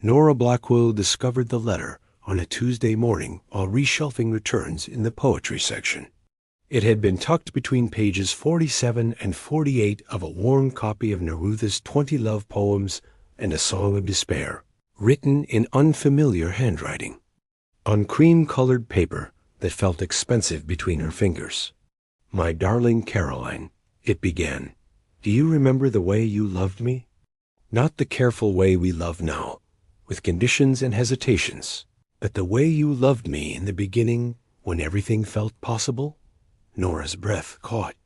Nora Blackwell discovered the letter on a Tuesday morning while reshelving returns in the poetry section. It had been tucked between pages 47 and 48 of a worn copy of Neruda's 20 love poems and a Song of Despair, written in unfamiliar handwriting, on cream-colored paper that felt expensive between her fingers. "My darling Caroline," it began, "do you remember the way you loved me? Not the careful way we love now, with conditions and hesitations, but the way you loved me in the beginning when everything felt possible?" Nora's breath caught.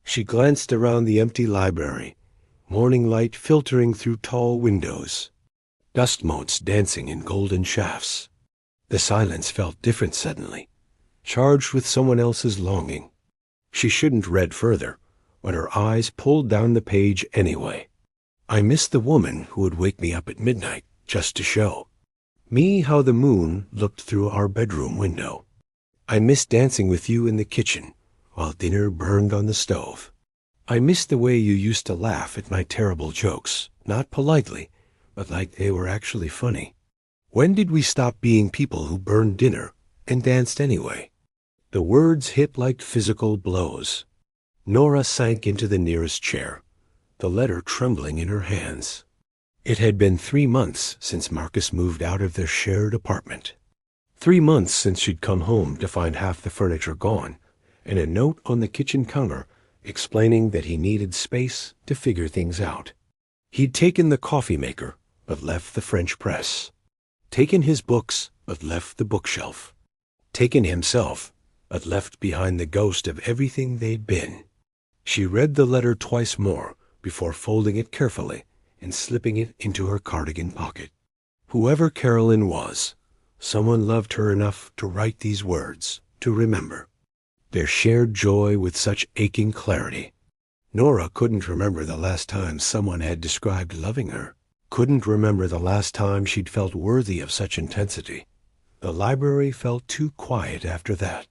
She glanced around the empty library, morning light filtering through tall windows, dust motes dancing in golden shafts. The silence felt different suddenly, charged with someone else's longing. She shouldn't read further, but her eyes pulled down the page anyway. "I miss the woman who would wake me up at midnight just to show me how the moon looked through our bedroom window. I miss dancing with you in the kitchen while dinner burned on the stove. I miss the way you used to laugh at my terrible jokes, not politely, but like they were actually funny. When did we stop being people who burned dinner and danced anyway?" The words hit like physical blows. Nora sank into the nearest chair, the letter trembling in her hands. It had been 3 months since Marcus moved out of their shared apartment. 3 months since she'd come home to find half the furniture gone, and a note on the kitchen counter explaining that he needed space to figure things out. He'd taken the coffee maker, but left the French press. Taken his books, but left the bookshelf. Taken himself, but left behind the ghost of everything they'd been. She read the letter twice more before folding it carefully and slipping it into her cardigan pocket. Whoever Carolyn was, someone loved her enough to write these words, to remember. Their shared joy with such aching clarity. Nora couldn't remember the last time someone had described loving her. Couldn't remember the last time she'd felt worthy of such intensity. The library felt too quiet after that,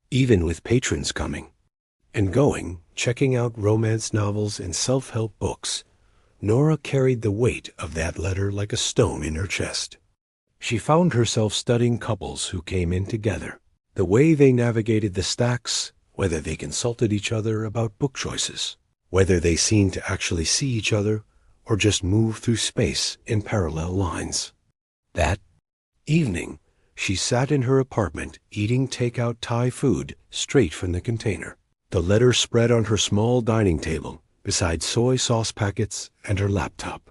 even with patrons coming and going, checking out romance novels and self-help books. Nora carried the weight of that letter like a stone in her chest. She found herself studying couples who came in together, the way they navigated the stacks, whether they consulted each other about book choices, whether they seemed to actually see each other or just move through space in parallel lines. That evening, she sat in her apartment eating takeout Thai food straight from the container, the letter spread on her small dining table beside soy sauce packets and her laptop.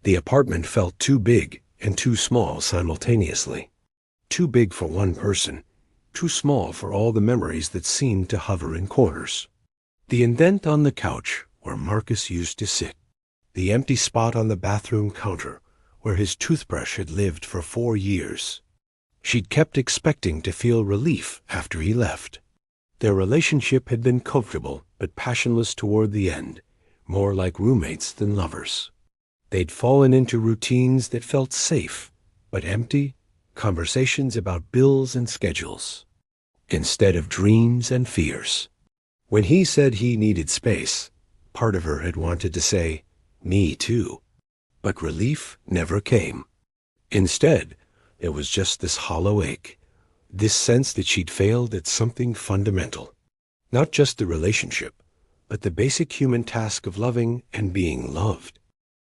The apartment felt too big and too small simultaneously. Too big for one person, too small for all the memories that seemed to hover in corners. The indent on the couch where Marcus used to sit. The empty spot on the bathroom counter where his toothbrush had lived for 4 years. She'd kept expecting to feel relief after he left. Their relationship had been comfortable but passionless toward the end, more like roommates than lovers. They'd fallen into routines that felt safe but empty, conversations about bills and schedules, instead of dreams and fears. When he said he needed space, part of her had wanted to say, "Me too." But relief never came. Instead, there was just this hollow ache, this sense that she'd failed at something fundamental. Not just the relationship, but the basic human task of loving and being loved.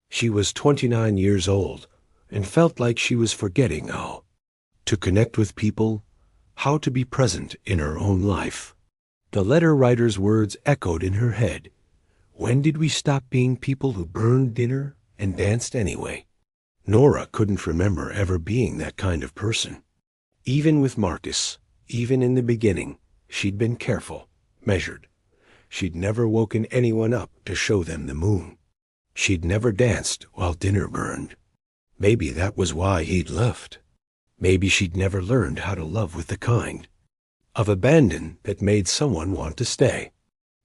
She was 29 years old and felt like she was forgetting how to connect with people, how to be present in her own life. The letter writer's words echoed in her head. When did we stop being people who burned dinner and danced anyway? Nora couldn't remember ever being that kind of person. Even with Marcus, even in the beginning, she'd been careful, measured. She'd never woken anyone up to show them the moon. She'd never danced while dinner burned. Maybe that was why he'd left. Maybe she'd never learned how to love with the kind of abandon that made someone want to stay.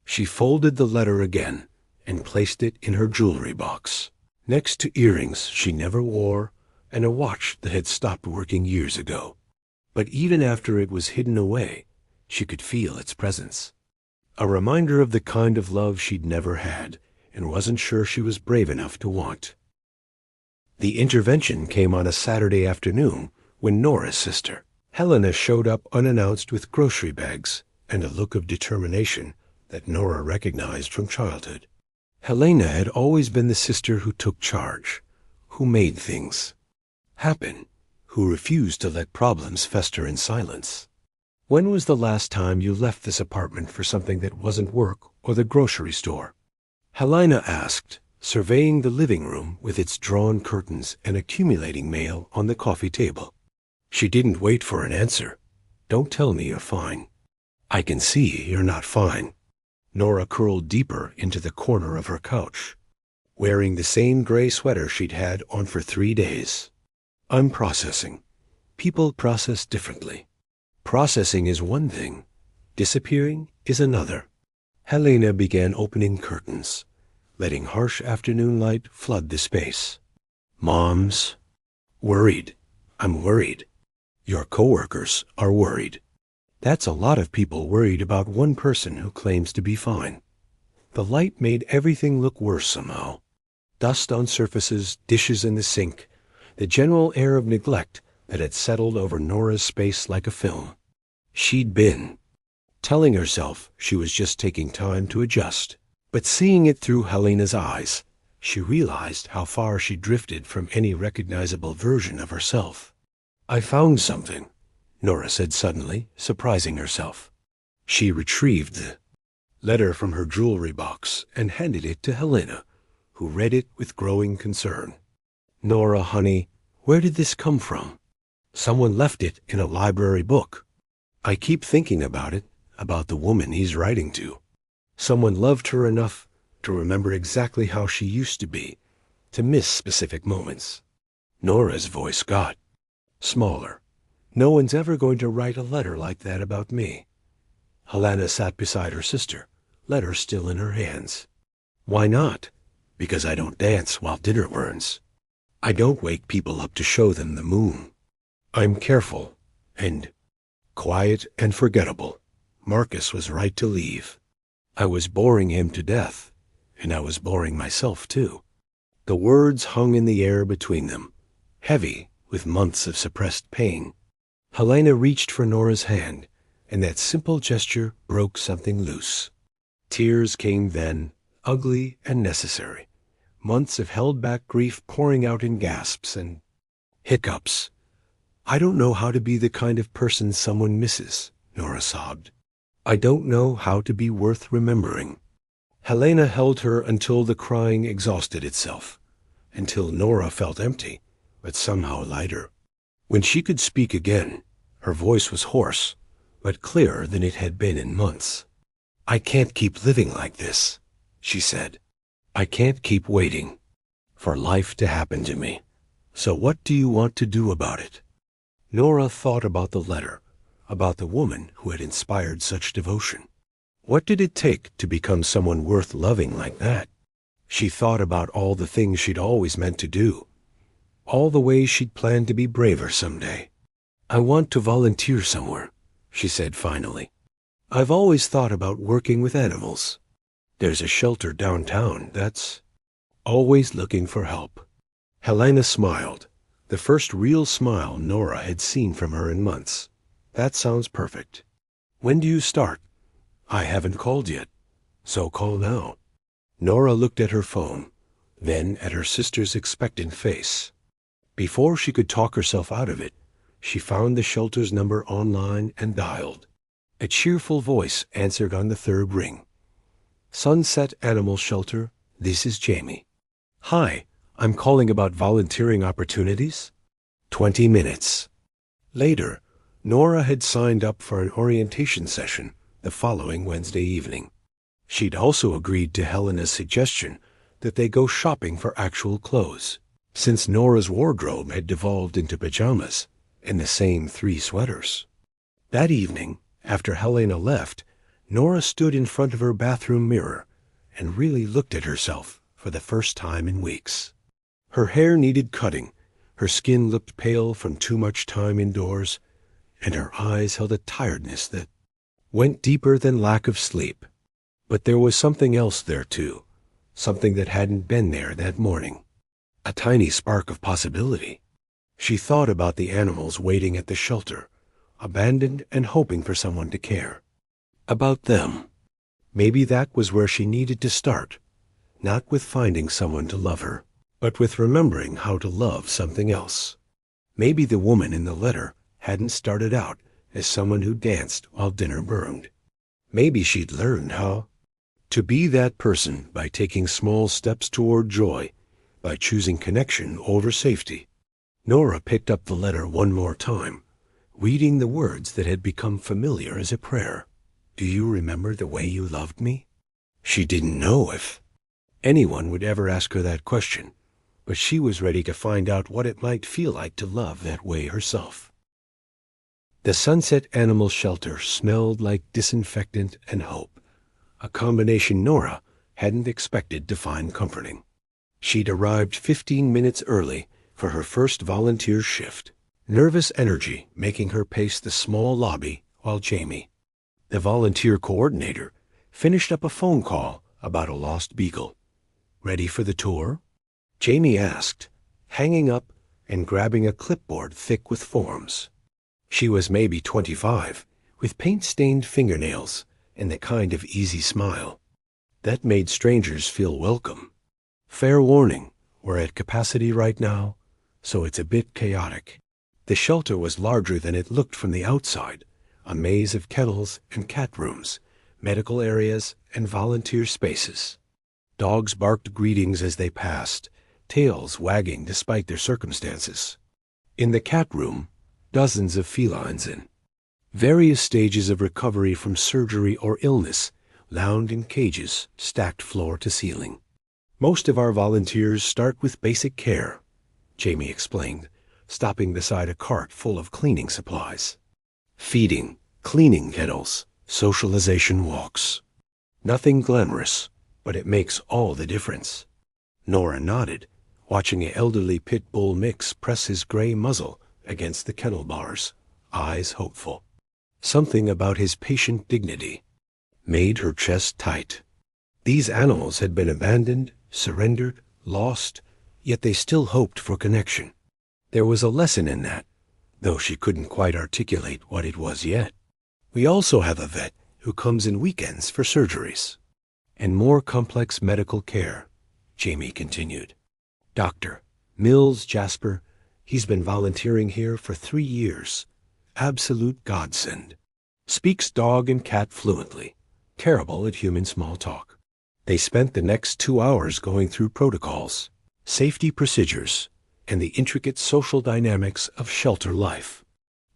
She folded the letter again and placed it in her jewelry box, next to earrings she never wore and a watch that had stopped working years ago. But even after it was hidden away, she could feel its presence. A reminder of the kind of love she'd never had and wasn't sure she was brave enough to want. The intervention came on a Saturday afternoon when Nora's sister, Helena, showed up unannounced with grocery bags and a look of determination that Nora recognized from childhood. Helena had always been the sister who took charge, who made things happen, who refused to let problems fester in silence. "When was the last time you left this apartment for something that wasn't work or the grocery store?" Helena asked, surveying the living room with its drawn curtains and accumulating mail on the coffee table. She didn't wait for an answer. "Don't tell me you're fine." "I can see you're not fine." Nora curled deeper into the corner of her couch, wearing the same gray sweater she'd had on for 3 days. "I'm processing. People process differently. Processing is one thing. Disappearing is another." Helena began opening curtains, letting harsh afternoon light flood the space. "Mom's worried. I'm worried. Your coworkers are worried. That's a lot of people worried about one person who claims to be fine." The light made everything look worse somehow. Dust on surfaces, dishes in the sink, the general air of neglect that had settled over Nora's space like a film. She'd been telling herself she was just taking time to adjust, but seeing it through Helena's eyes, she realized how far she drifted from any recognizable version of herself. "I found something," Nora said suddenly, surprising herself. She retrieved the letter from her jewelry box and handed it to Helena, who read it with growing concern. "Nora, honey, where did this come from?" "Someone left it in a library book. I keep thinking about it, about the woman he's writing to. Someone loved her enough to remember exactly how she used to be, to miss specific moments." Nora's voice got smaller. "No one's ever going to write a letter like that about me." Helena sat beside her sister, letter still in her hands. "Why not?" "Because I don't dance while dinner burns. I don't wake people up to show them the moon. I'm careful and quiet and forgettable. Marcus was right to leave. I was boring him to death, and I was boring myself too." The words hung in the air between them, heavy with months of suppressed pain. Helena reached for Nora's hand, and that simple gesture broke something loose. Tears came then, ugly and necessary, months of held-back grief pouring out in gasps and hiccups. "I don't know how to be the kind of person someone misses," Nora sobbed. "I don't know how to be worth remembering." Helena held her until the crying exhausted itself, until Nora felt empty, but somehow lighter. When she could speak again, her voice was hoarse, but clearer than it had been in months. "I can't keep living like this," she said. "I can't keep waiting for life to happen to me. So what do you want to do about it?" Nora thought about the letter, about the woman who had inspired such devotion. What did it take to become someone worth loving like that? She thought about all the things she'd always meant to do, all the ways she'd planned to be braver someday. "I want to volunteer somewhere," she said finally. "I've always thought about working with animals. There's a shelter downtown that's always looking for help." Helena smiled, the first real smile Nora had seen from her in months. "That sounds perfect. When do you start?" "I haven't called yet, so call now." Nora looked at her phone, then at her sister's expectant face. Before she could talk herself out of it, she found the shelter's number online and dialed. A cheerful voice answered on the third ring. "Sunset Animal Shelter, this is Jamie." "Hi, I'm calling about volunteering opportunities." 20 minutes. Later, Nora had signed up for an orientation session the following Wednesday evening. She'd also agreed to Helena's suggestion that they go shopping for actual clothes, since Nora's wardrobe had devolved into pajamas and the same 3 sweaters. That evening, after Helena left, Nora stood in front of her bathroom mirror and really looked at herself for the first time in weeks. Her hair needed cutting, her skin looked pale from too much time indoors, and her eyes held a tiredness that went deeper than lack of sleep. But there was something else there too, something that hadn't been there that morning. a tiny spark of possibility. She thought about the animals waiting at the shelter, abandoned and hoping for someone to care. About them. Maybe that was where she needed to start, not with finding someone to love her, but with remembering how to love something else. Maybe the woman in the letter hadn't started out as someone who danced while dinner burned. Maybe she'd learned how to be that person by taking small steps toward joy, by choosing connection over safety. Nora picked up the letter one more time, reading the words that had become familiar as a prayer. Do you remember the way you loved me? She didn't know if anyone would ever ask her that question, but she was ready to find out what it might feel like to love that way herself. The Sunset Animal Shelter smelled like disinfectant and hope, a combination Nora hadn't expected to find comforting. She'd arrived 15 minutes early for her first volunteer shift, nervous energy making her pace the small lobby while Jamie, the volunteer coordinator, finished up a phone call about a lost beagle. Ready for the tour? Jamie asked, hanging up and grabbing a clipboard thick with forms. She was maybe 25, with paint-stained fingernails and the kind of easy smile that made strangers feel welcome. Fair warning, we're at capacity right now, so it's a bit chaotic. The shelter was larger than it looked from the outside, a maze of kennels and cat rooms, medical areas, and volunteer spaces. Dogs barked greetings as they passed, tails wagging despite their circumstances. In the cat room, dozens of felines in various stages of recovery from surgery or illness lounged in cages stacked floor to ceiling. Most of our volunteers start with basic care, Jamie explained, stopping beside a cart full of cleaning supplies. Feeding, cleaning kettles, socialization walks. Nothing glamorous, but it makes all the difference. Nora nodded, watching an elderly pit bull mix press his gray muzzle against the kennel bars, eyes hopeful. Something about his patient dignity made her chest tight. These animals had been abandoned, surrendered, lost, yet they still hoped for connection. There was a lesson in that, though she couldn't quite articulate what it was yet. We also have a vet who comes in weekends for surgeries and more complex medical care, Jamie continued. Dr. Mills Jasper, he's been volunteering here for 3 years. Absolute godsend. Speaks dog and cat fluently. Terrible at human small talk. They spent the next 2 hours going through protocols, safety procedures, and the intricate social dynamics of shelter life.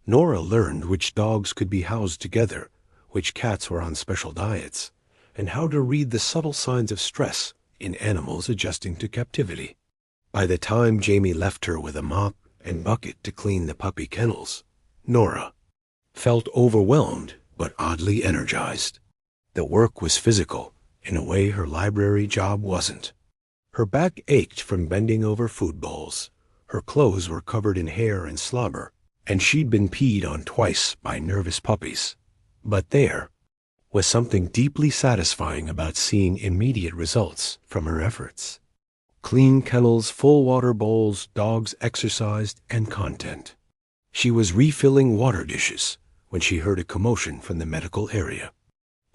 Nora learned which dogs could be housed together, which cats were on special diets, and how to read the subtle signs of stress in animals adjusting to captivity. By the time Jamie left her with a mop and bucket to clean the puppy kennels, Nora felt overwhelmed but oddly energized. The work was physical in a way her library job wasn't. Her back ached from bending over food bowls. Her clothes were covered in hair and slobber, and she'd been peed on twice by nervous puppies. But there was something deeply satisfying about seeing immediate results from her efforts. Clean kennels, full water bowls, dogs exercised, and content. She was refilling water dishes when she heard a commotion from the medical area.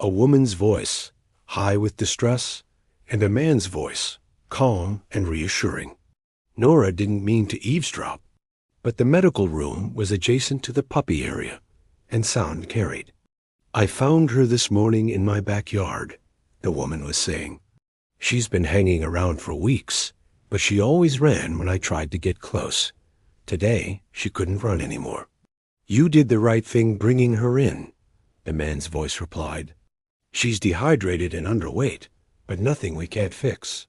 A woman's voice, high with distress, and a man's voice, calm and reassuring. Nora didn't mean to eavesdrop, but the medical room was adjacent to the puppy area, and sound carried. I found her this morning in my backyard, the woman was saying. She's been hanging around for weeks, but she always ran when I tried to get close. Today, she couldn't run anymore. You did the right thing bringing her in, the man's voice replied. She's dehydrated and underweight, but nothing we can't fix.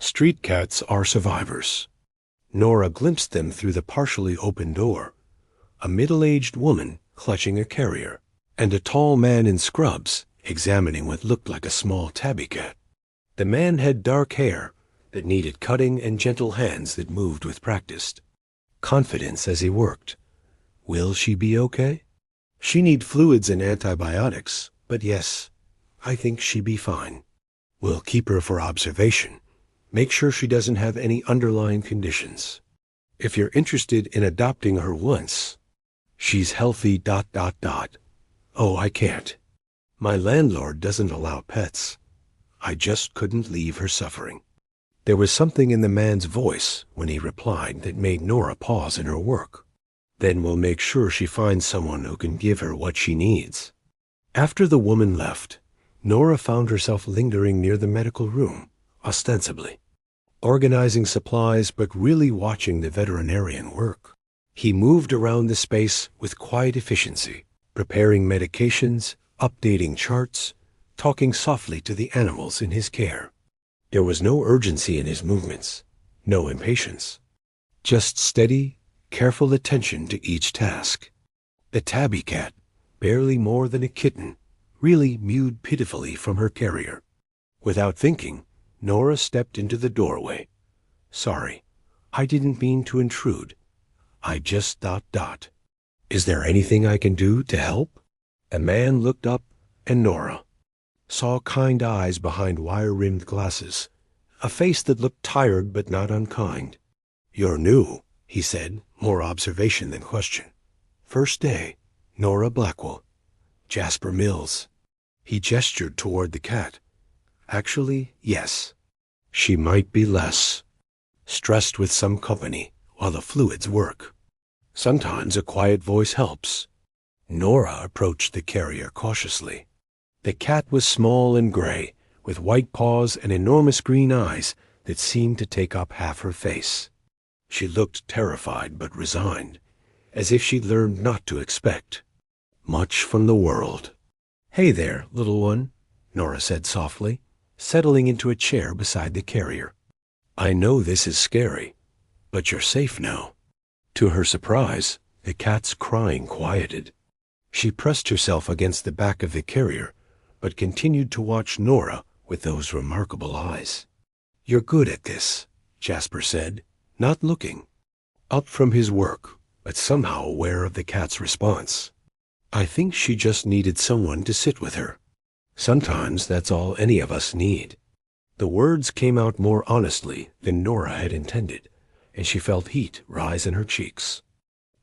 Street cats are survivors. Nora glimpsed them through the partially open door. A middle-aged woman clutching a carrier, and a tall man in scrubs examining what looked like a small tabby cat. The man had dark hair that needed cutting and gentle hands that moved with practice. Confidence as he worked. Will she be okay? She need fluids and antibiotics, but yes, I think she be fine. We'll keep her for observation, Make sure she doesn't have any underlying conditions. If you're interested in adopting her once, she's healthy ... Oh, I can't. My landlord doesn't allow pets. I just couldn't leave her suffering. There was something in the man's voice when he replied that made Nora pause in her work. Then we'll make sure she finds someone who can give her what she needs. After the woman left, Nora found herself lingering near the medical room, ostensibly, organizing supplies but really watching the veterinarian work. He moved around the space with quiet efficiency, preparing medications, updating charts, talking softly to the animals in his care. There was no urgency in his movements, no impatience, just steady, careful attention to each task. The tabby cat, barely more than a kitten, really mewed pitifully from her carrier. Without thinking, Nora stepped into the doorway. Sorry, I didn't mean to intrude. I just ... Is there anything I can do to help? A man looked up, and Nora saw kind eyes behind wire-rimmed glasses, a face that looked tired but not unkind. You're new, he said, more observation than question. First day, Nora Blackwell. Jasper Mills. He gestured toward the cat. Actually, yes. She might be less stressed with some company while the fluids work. Sometimes a quiet voice helps. Nora approached the carrier cautiously. The cat was small and gray, with white paws and enormous green eyes that seemed to take up half her face. She looked terrified but resigned, as if she'd learned not to expect much from the world. Hey there, little one, Nora said softly, settling into a chair beside the carrier. I know this is scary, but you're safe now. To her surprise, the cat's crying quieted. She pressed herself against the back of the carrier, but continued to watch Nora with those remarkable eyes. You're good at this, Jasper said, not looking up from his work, but somehow aware of the cat's response. I think she just needed someone to sit with her. Sometimes that's all any of us need. The words came out more honestly than Nora had intended, and she felt heat rise in her cheeks.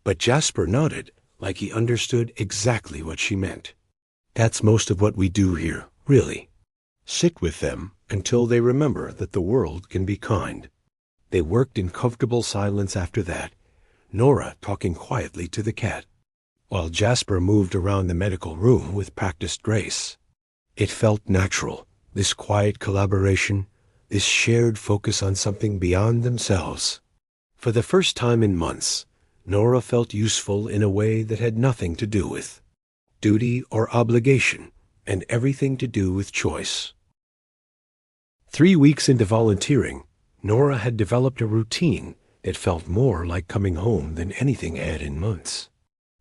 But Jasper nodded, like he understood exactly what she meant. That's most of what we do here, really. Sit with them until they remember that the world can be kind. They worked in comfortable silence after that, Nora talking quietly to the cat, while Jasper moved around the medical room with practiced grace. It felt natural, this quiet collaboration, this shared focus on something beyond themselves. For the first time in months, Nora felt useful in a way that had nothing to do with duty or obligation, and everything to do with choice. 3 weeks into volunteering, Nora had developed a routine that felt more like coming home than anything had in months.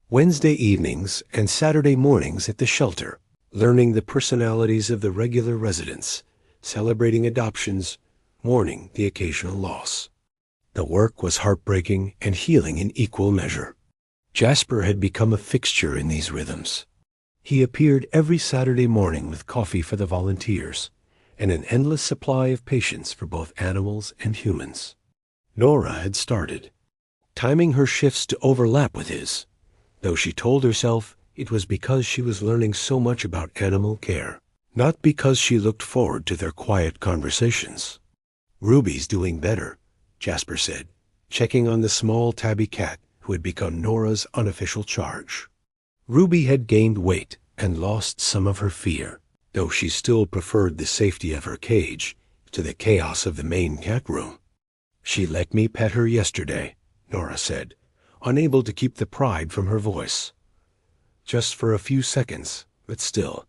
Wednesday evenings and Saturday mornings at the shelter, learning the personalities of the regular residents, celebrating adoptions, mourning the occasional loss. The work was heartbreaking and healing in equal measure. Jasper had become a fixture in these rhythms. He appeared every Saturday morning with coffee for the volunteers and an endless supply of patience for both animals and humans. Nora had started, timing her shifts to overlap with his, though she told herself it was because she was learning so much about animal care, not because she looked forward to their quiet conversations. Ruby's doing better, Jasper said, checking on the small tabby cat who had become Nora's unofficial charge. Ruby had gained weight and lost some of her fear, though she still preferred the safety of her cage to the chaos of the main cat room. She let me pet her yesterday, Nora said, unable to keep the pride from her voice. Just for a few seconds, but still.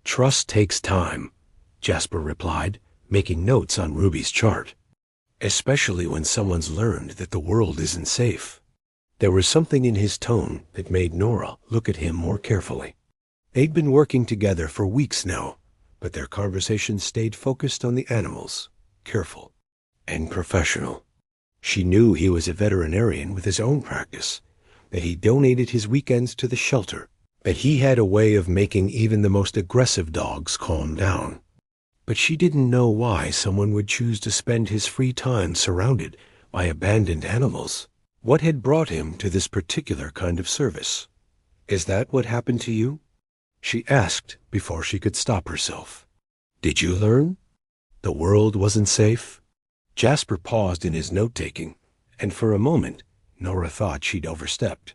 Trust takes time, Jasper replied, making notes on Ruby's chart. Especially when someone's learned that the world isn't safe. There was something in his tone that made Nora look at him more carefully. They'd been working together for weeks now, but their conversation stayed focused on the animals, careful and professional. She knew he was a veterinarian with his own practice, that he donated his weekends to the shelter, that he had a way of making even the most aggressive dogs calm down. But she didn't know why someone would choose to spend his free time surrounded by abandoned animals. What had brought him to this particular kind of service? Is that what happened to you? She asked before she could stop herself. Did you learn? The world wasn't safe? Jasper paused in his note-taking, and for a moment Nora thought she'd overstepped.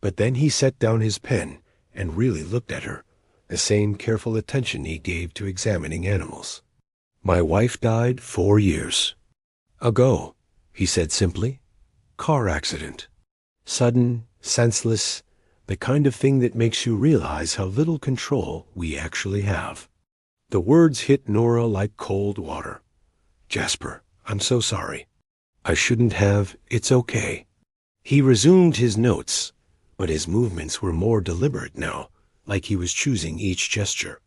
But then he set down his pen and really looked at her, the same careful attention he gave to examining animals. My wife died 4 years ago, he said simply. Car accident. Sudden, senseless, the kind of thing that makes you realize how little control we actually have. The words hit Nora like cold water. Jasper, I'm so sorry. I shouldn't have. It's okay. He resumed his notes, but his movements were more deliberate now, like he was choosing each gesture.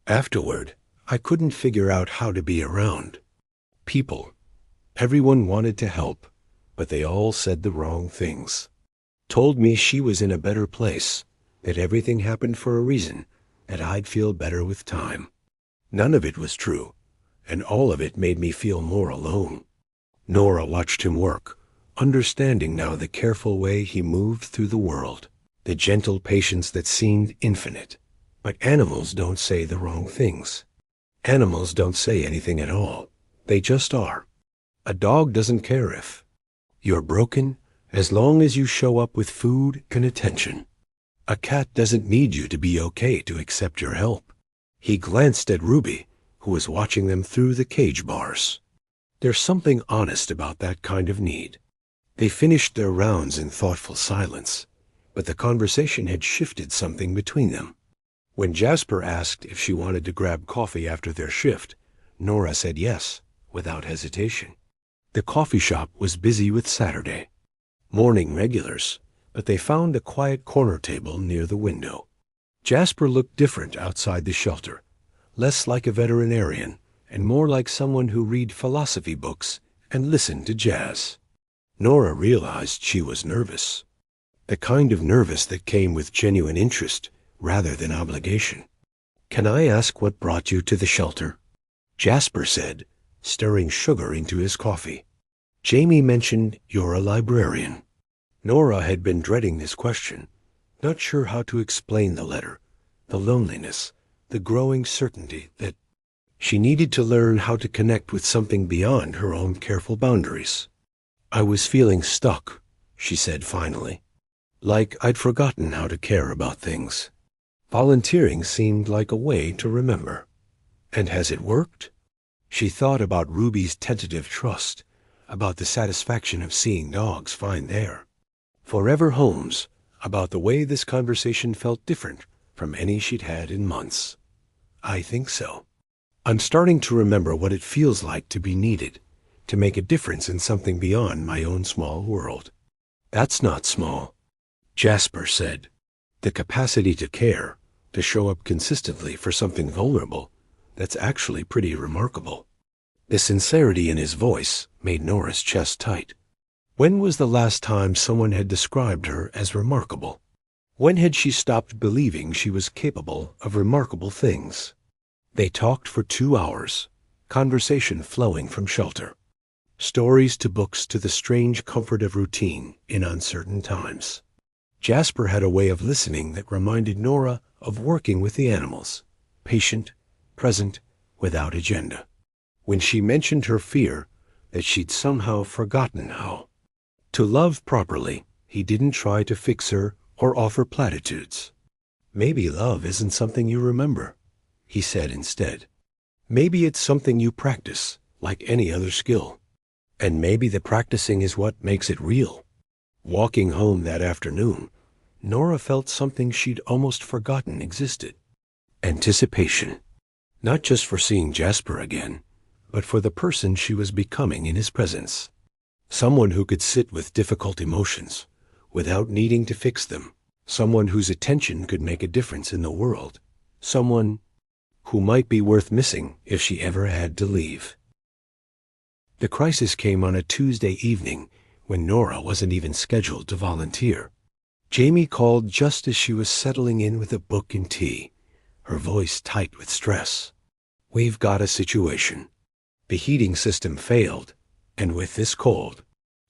Afterward, I couldn't figure out how to be around people. Everyone wanted to help, but they all said the wrong things. Told me she was in a better place, that everything happened for a reason, that I'd feel better with time. None of it was true, and all of it made me feel more alone. Nora watched him work, understanding now the careful way he moved through the world, the gentle patience that seemed infinite. But animals don't say the wrong things. Animals don't say anything at all. They just are. A dog doesn't care if you're broken, as long as you show up with food and attention. A cat doesn't need you to be okay to accept your help. He glanced at Ruby, who was watching them through the cage bars. There's something honest about that kind of need. They finished their rounds in thoughtful silence, but the conversation had shifted something between them. When Jasper asked if she wanted to grab coffee after their shift, Nora said yes, without hesitation. The coffee shop was busy with Saturday morning regulars, but they found a quiet corner table near the window. Jasper looked different outside the shelter, less like a veterinarian and more like someone who read philosophy books and listened to jazz. Nora realized she was nervous, the kind of nervous that came with genuine interest rather than obligation. Can I ask what brought you to the shelter? Jasper said, stirring sugar into his coffee. Jamie mentioned you're a librarian. Nora had been dreading this question, not sure how to explain the letter, the loneliness, the growing certainty that she needed to learn how to connect with something beyond her own careful boundaries. I was feeling stuck, she said finally, like I'd forgotten how to care about things. Volunteering seemed like a way to remember. And has it worked? She thought about Ruby's tentative trust, about the satisfaction of seeing dogs find their forever homes, about the way this conversation felt different from any she'd had in months. I think so. I'm starting to remember what it feels like to be needed, to make a difference in something beyond my own small world. That's not small, Jasper said. The capacity to care, to show up consistently for something vulnerable, that's actually pretty remarkable. The sincerity in his voice made Nora's chest tight. When was the last time someone had described her as remarkable? When had she stopped believing she was capable of remarkable things? They talked for 2 hours, conversation flowing from shelter. Stories to books to the strange comfort of routine in uncertain times. Jasper had a way of listening that reminded Nora of working with the animals, patient, present, without agenda. When she mentioned her fear that she'd somehow forgotten how to love properly, he didn't try to fix her or offer platitudes. Maybe love isn't something you remember, he said instead. Maybe it's something you practice, like any other skill. And maybe the practicing is what makes it real. Walking home that afternoon, Nora felt something she'd almost forgotten existed. Anticipation. Not just for seeing Jasper again, but for the person she was becoming in his presence. Someone who could sit with difficult emotions without needing to fix them. Someone whose attention could make a difference in the world. Someone who might be worth missing if she ever had to leave. The crisis came on a Tuesday evening when Nora wasn't even scheduled to volunteer. Jamie called just as she was settling in with a book and tea, her voice tight with stress. We've got a situation. The heating system failed, and with this cold,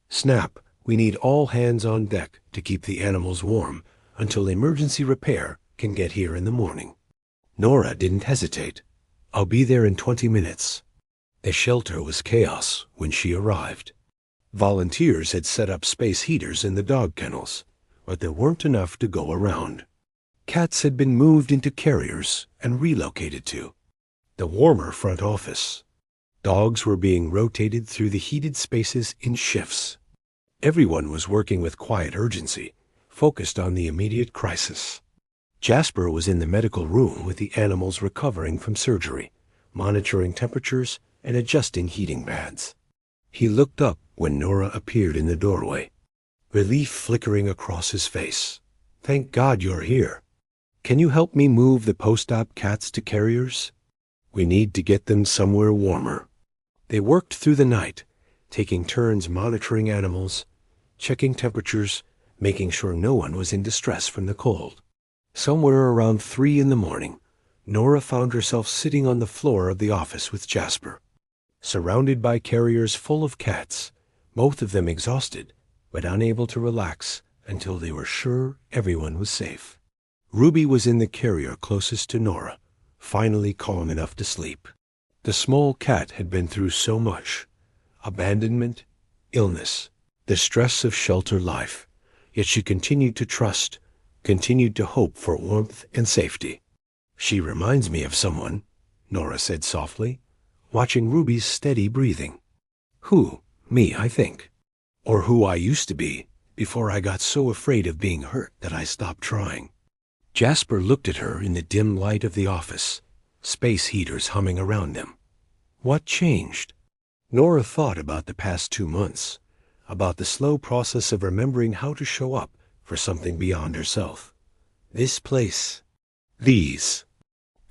snap, we need all hands on deck to keep the animals warm until emergency repair can get here in the morning. Nora didn't hesitate. I'll be there in 20 minutes. The shelter was chaos when she arrived. Volunteers had set up space heaters in the dog kennels, but there weren't enough to go around. Cats had been moved into carriers and relocated to the warmer front office. Dogs were being rotated through the heated spaces in shifts. Everyone was working with quiet urgency, focused on the immediate crisis. Jasper was in the medical room with the animals recovering from surgery, monitoring temperatures and adjusting heating pads. He looked up when Nora appeared in the doorway, relief flickering across his face. Thank God you're here. Can you help me move the post-op cats to carriers? We need to get them somewhere warmer. They worked through the night, taking turns monitoring animals, checking temperatures, making sure no one was in distress from the cold. Somewhere around 3 in the morning, Nora found herself sitting on the floor of the office with Jasper, surrounded by carriers full of cats, both of them exhausted, but unable to relax until they were sure everyone was safe. Ruby was in the carrier closest to Nora, finally calm enough to sleep. The small cat had been through so much: abandonment, illness, the stress of shelter life, yet she continued to trust, continued to hope for warmth and safety. She reminds me of someone, Nora said softly, watching Ruby's steady breathing. Who? Me, I think. Or who I used to be, before I got so afraid of being hurt that I stopped trying. Jasper looked at her in the dim light of the office, space heaters humming around them. What changed? Nora thought about the past 2 months, about the slow process of remembering how to show up for something beyond herself. This place. These.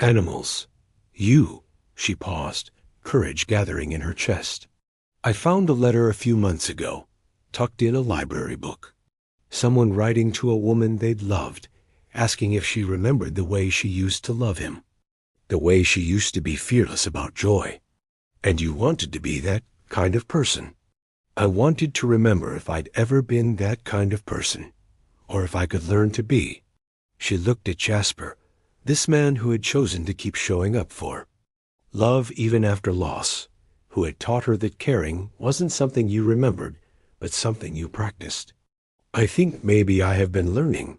Animals. You. She paused, courage gathering in her chest. I found a letter a few months ago, tucked in a library book. Someone writing to a woman they'd loved, asking if she remembered the way she used to love him, the way she used to be fearless about joy. And you wanted to be that kind of person. I wanted to remember if I'd ever been that kind of person, or if I could learn to be. She looked at Jasper, this man who had chosen to keep showing up for love even after loss, who had taught her that caring wasn't something you remembered, but something you practiced. I think maybe I have been learning,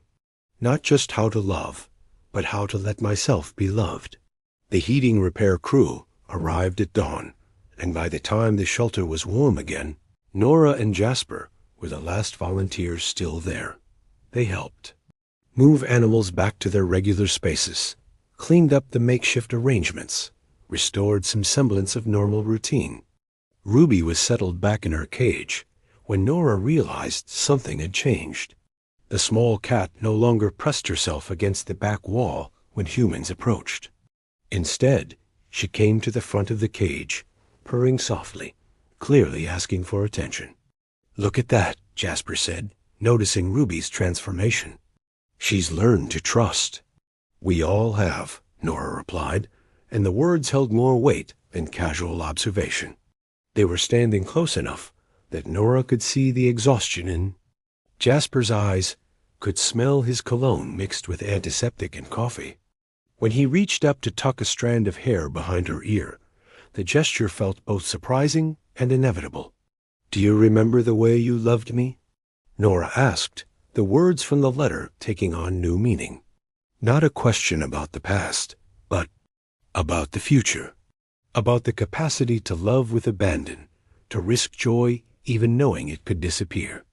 not just how to love, but how to let myself be loved. The heating repair crew arrived at dawn, and by the time the shelter was warm again, Nora and Jasper were the last volunteers still there. They helped move animals back to their regular spaces, cleaned up the makeshift arrangements, restored some semblance of normal routine. Ruby was settled back in her cage when Nora realized something had changed. The small cat no longer pressed herself against the back wall when humans approached. Instead, she came to the front of the cage, purring softly, clearly asking for attention. Look at that, Jasper said, noticing Ruby's transformation. She's learned to trust. We all have, Nora replied, and the words held more weight than casual observation. They were standing close enough that Nora could see the exhaustion in Jasper's eyes, could smell his cologne mixed with antiseptic and coffee. When he reached up to tuck a strand of hair behind her ear, the gesture felt both surprising and inevitable. Do you remember the way you loved me? Nora asked, the words from the letter taking on new meaning. Not a question about the past, but about the future. About the capacity to love with abandon, to risk joy even knowing it could disappear.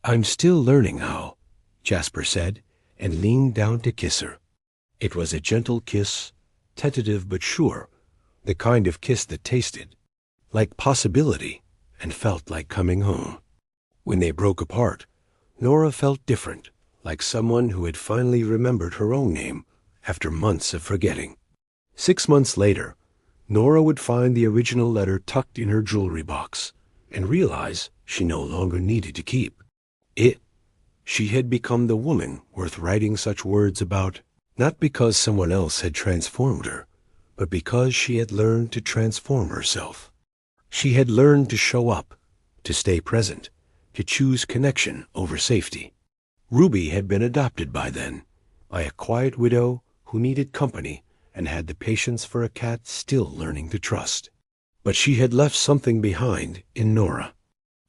I'm still learning how, Jasper said, and leaned down to kiss her. It was a gentle kiss, tentative but sure, the kind of kiss that tasted like possibility and felt like coming home. When they broke apart, Nora felt different, like someone who had finally remembered her own name after months of forgetting. 6 months later, Nora would find the original letter tucked in her jewelry box and realize she no longer needed to keep it. She had become the woman worth writing such words about, not because someone else had transformed her, but because she had learned to transform herself. She had learned to show up, to stay present, to choose connection over safety. Ruby had been adopted by then, by a quiet widow who needed company and had the patience for a cat still learning to trust. But she had left something behind in Nora.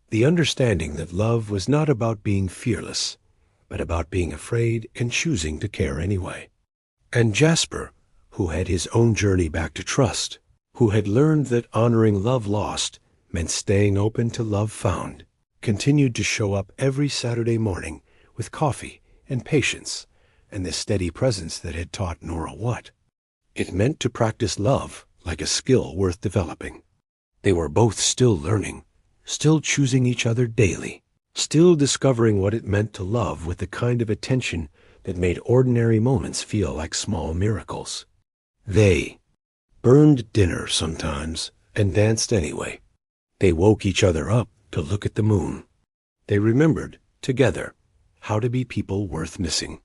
The understanding that love was not about being fearless, but about being afraid and choosing to care anyway. And Jasper, who had his own journey back to trust, who had learned that honoring love lost meant staying open to love found, continued to show up every Saturday morning with coffee and patience and the steady presence that had taught Nora what it meant to practice love like a skill worth developing. They were both still learning, still choosing each other daily, still discovering what it meant to love with the kind of attention that made ordinary moments feel like small miracles. They burned dinner sometimes and danced anyway. They woke each other up to look at the moon. They remembered, together, how to be people worth missing.